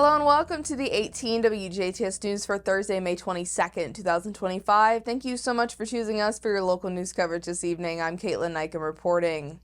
Hello and welcome to the 18 WJTS News for Thursday, May 22nd, 2025. Thank you so much for choosing us for your local news coverage this evening. I'm Kaitlyn Neukam reporting.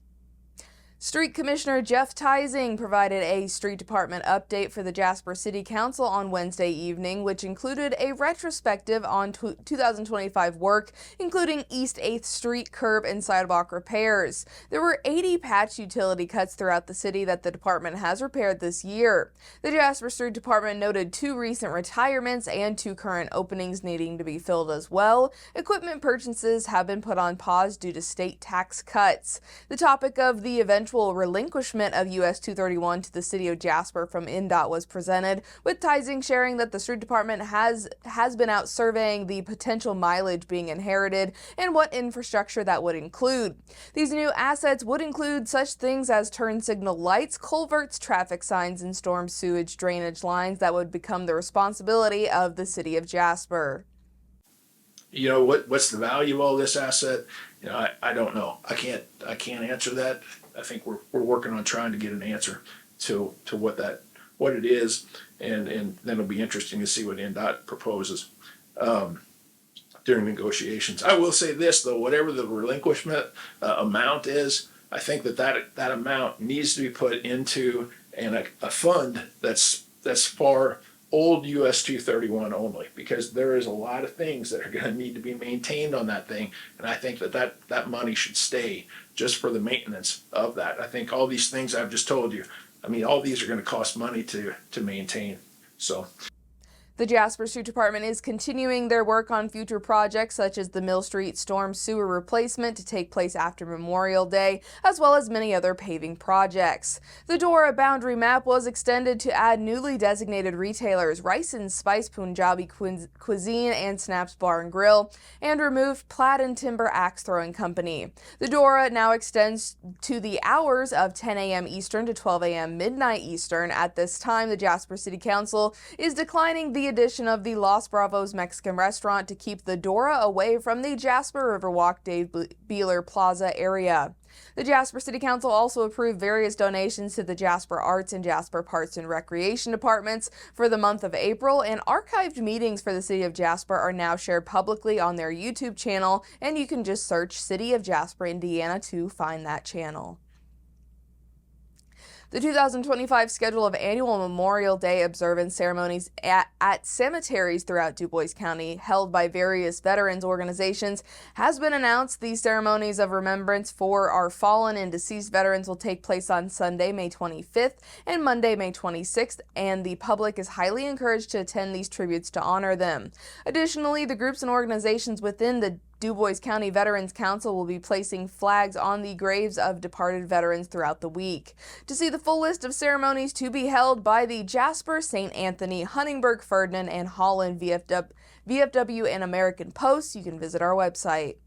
Street Commissioner Jeff Teising provided a street department update for the Jasper City Council on Wednesday evening, which included a retrospective on 2025 work, including East 8th Street curb and sidewalk repairs. There were 80 patch utility cuts throughout the city that the department has repaired this year. The Jasper Street Department noted 2 recent retirements and 2 current openings needing to be filled as well. Equipment purchases have been put on pause due to state tax cuts. The topic of the eventual relinquishment of US 231 to the city of Jasper from INDOT was presented, with Teising sharing that the street department has been out surveying the potential mileage being inherited and what infrastructure that would include. These new assets would include such things as turn signal lights, culverts, traffic signs, and storm sewage drainage lines that would become the responsibility of the city of Jasper. You know, what's the value of all this asset? You know, I don't know. I can't answer that. I think we're working on trying to get an answer to what it is, and then it'll be interesting to see what INDOT proposes during negotiations. I will say this though, whatever the relinquishment amount is, I think that amount needs to be put into a fund that's for old US 231 only, because there is a lot of things that are going to need to be maintained on that thing, and I think that money should stay just for the maintenance of that. I think all these things I've just told you, I mean, all these are going to cost money to maintain. So the Jasper Street Department is continuing their work on future projects such as the Mill Street storm sewer replacement to take place after Memorial Day, as well as many other paving projects. The Dora boundary map was extended to add newly designated retailers Rice and Spice Punjabi Cuisine and Snaps Bar and Grill, and removed Plaid and Timber Axe Throwing Company. The Dora now extends to the hours of 10 a.m. Eastern to 12 a.m. midnight Eastern. At this time, the Jasper City Council is declining the addition of the Los Bravos Mexican restaurant to keep the Dora away from the Jasper Riverwalk Dave Beeler Plaza area. The Jasper City Council also approved various donations to the Jasper Arts and Jasper Parks and Recreation departments for the month of April, and archived meetings for the City of Jasper are now shared publicly on their YouTube channel, and you can just search City of Jasper, Indiana to find that channel. The 2025 schedule of annual Memorial Day observance ceremonies at cemeteries throughout DuBois County, held by various veterans organizations, has been announced. These ceremonies of remembrance for our fallen and deceased veterans will take place on Sunday, May 25th and Monday, May 26th, and the public is highly encouraged to attend these tributes to honor them. Additionally, the groups and organizations within the DuBois County Veterans Council will be placing flags on the graves of departed veterans throughout the week. To see the full list of ceremonies to be held by the Jasper, St. Anthony, Huntingburg, Ferdinand, and Holland VFW and American Post, you can visit our website.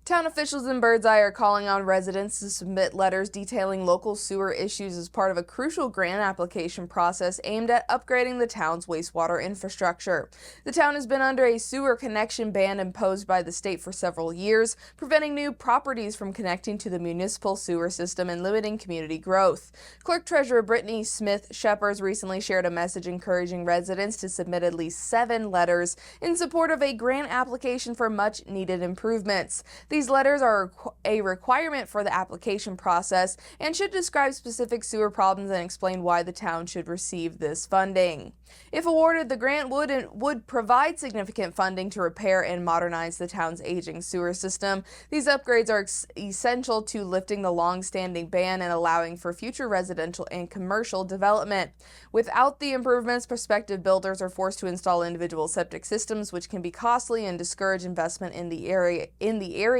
Town officials in Birdseye are calling on residents to submit letters detailing local sewer issues as part of a crucial grant application process aimed at upgrading the town's wastewater infrastructure. The town has been under a sewer connection ban imposed by the state for several years, preventing new properties from connecting to the municipal sewer system and limiting community growth. Clerk Treasurer Brittany Smith Shepard recently shared a message encouraging residents to submit at least 7 letters in support of a grant application for much-needed improvements. These letters are a requirement for the application process and should describe specific sewer problems and explain why the town should receive this funding. If awarded, the grant would provide significant funding to repair and modernize the town's aging sewer system. These upgrades are essential to lifting the long-standing ban and allowing for future residential and commercial development. Without the improvements, prospective builders are forced to install individual septic systems, which can be costly and discourage investment in the area.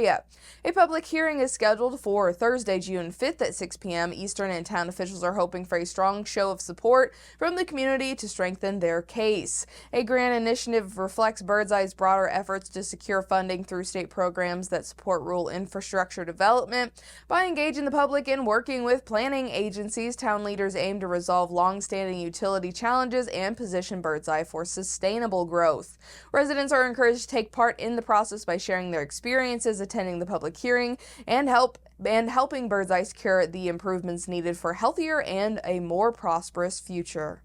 A public hearing is scheduled for Thursday, June 5th at 6 p.m. Eastern, and town officials are hoping for a strong show of support from the community to strengthen their case. A grant initiative reflects Birdseye's broader efforts to secure funding through state programs that support rural infrastructure development. By engaging the public and working with planning agencies, town leaders aim to resolve long-standing utility challenges and position Birdseye for sustainable growth. Residents are encouraged to take part in the process by sharing their experiences, attending the public hearing and helping Birdseye secure the improvements needed for healthier and a more prosperous future.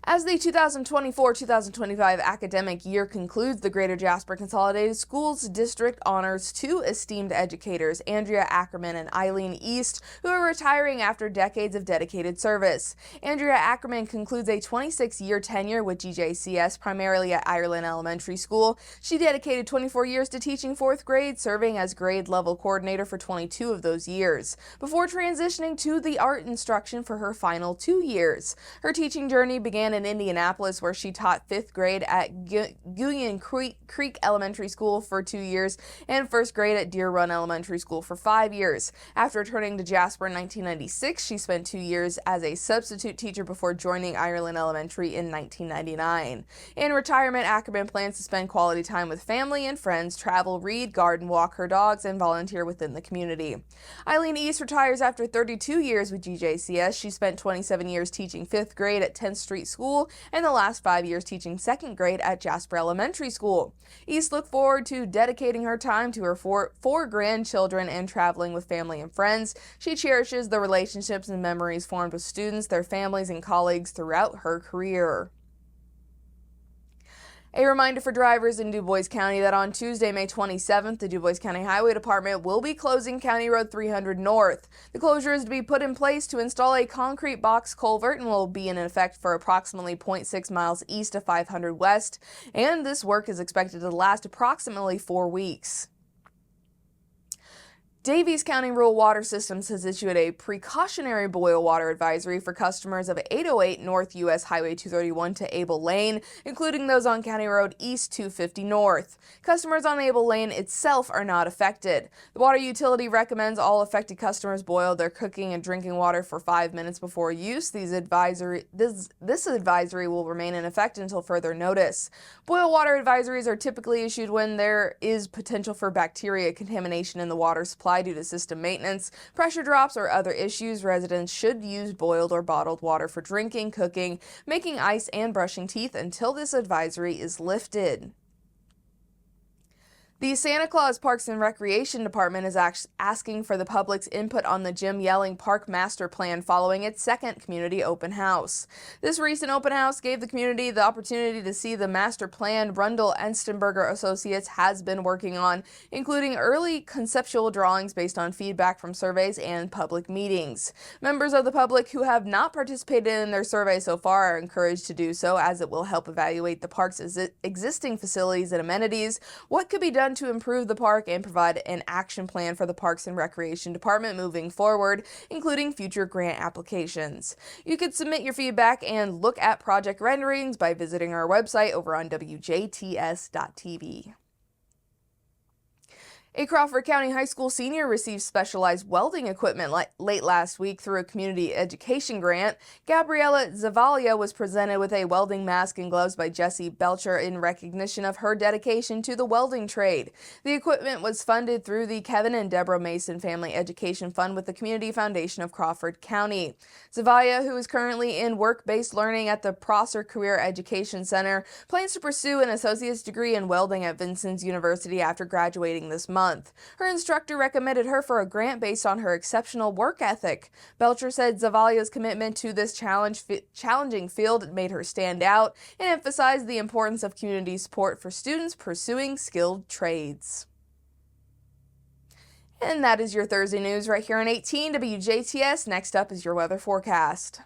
As the 2024-2025 academic year concludes, the Greater Jasper Consolidated Schools District honors two esteemed educators, Andrea Ackerman and Eileen East, who are retiring after decades of dedicated service. Andrea Ackerman concludes a 26-year tenure with GJCS, primarily at Ireland Elementary School. She dedicated 24 years to teaching fourth grade, serving as grade level coordinator for 22 of those years, before transitioning to the art instruction for her final 2 years. Her teaching journey began in Indianapolis, where she taught 5th grade at Guyon Creek Elementary School for 2 years and 1st grade at Deer Run Elementary School for 5 years. After returning to Jasper in 1996, she spent 2 years as a substitute teacher before joining Ireland Elementary in 1999. In retirement, Ackerman plans to spend quality time with family and friends, travel, read, garden, walk her dogs, and volunteer within the community. Eileen East retires after 32 years with GJCS. She spent 27 years teaching 5th grade at 10th Street School and the last 5 years teaching 2nd grade at Jasper Elementary School. East looked forward to dedicating her time to her four grandchildren and traveling with family and friends. She cherishes the relationships and memories formed with students, their families, and colleagues throughout her career. A reminder for drivers in Du Bois County that on Tuesday, May 27th, the Du Bois County Highway Department will be closing County Road 300 North. The closure is to be put in place to install a concrete box culvert and will be in effect for approximately 0.6 miles east of 500 West, and this work is expected to last approximately 4 weeks. Daviess County Rural Water Systems has issued a precautionary boil water advisory for customers of 808 North US Highway 231 to Able Lane, including those on County Road East 250 North. Customers on Able Lane itself are not affected. The water utility recommends all affected customers boil their cooking and drinking water for 5 minutes before use. This advisory will remain in effect until further notice. Boil water advisories are typically issued when there is potential for bacteria contamination in the water supply due to system maintenance, pressure drops, or other issues. Residents should use boiled or bottled water for drinking, cooking, making ice, and brushing teeth until this advisory is lifted. The Santa Claus Parks and Recreation Department is asking for the public's input on the Jim Yelling Park Master Plan following its second community open house. This recent open house gave the community the opportunity to see the master plan Rundle Enstenberger Associates has been working on, including early conceptual drawings based on feedback from surveys and public meetings. Members of the public who have not participated in their survey so far are encouraged to do so, as it will help evaluate the park's existing facilities and amenities, what could be done to improve the park, and provide an action plan for the Parks and Recreation Department moving forward, including future grant applications. You can submit your feedback and look at project renderings by visiting our website over on WJTS.tv. A Crawford County High School senior received specialized welding equipment late last week through a community education grant. Gabriella Zavalia was presented with a welding mask and gloves by Jesse Belcher in recognition of her dedication to the welding trade. The equipment was funded through the Kevin and Deborah Mason Family Education Fund with the Community Foundation of Crawford County. Zavalia, who is currently in work-based learning at the Prosser Career Education Center, plans to pursue an associate's degree in welding at Vincennes University after graduating this month. Her instructor recommended her for a grant based on her exceptional work ethic. Belcher said Zavalia's commitment to this challenging field made her stand out and emphasized the importance of community support for students pursuing skilled trades. And that is your Thursday news right here on 18 WJTS. Next up is your weather forecast.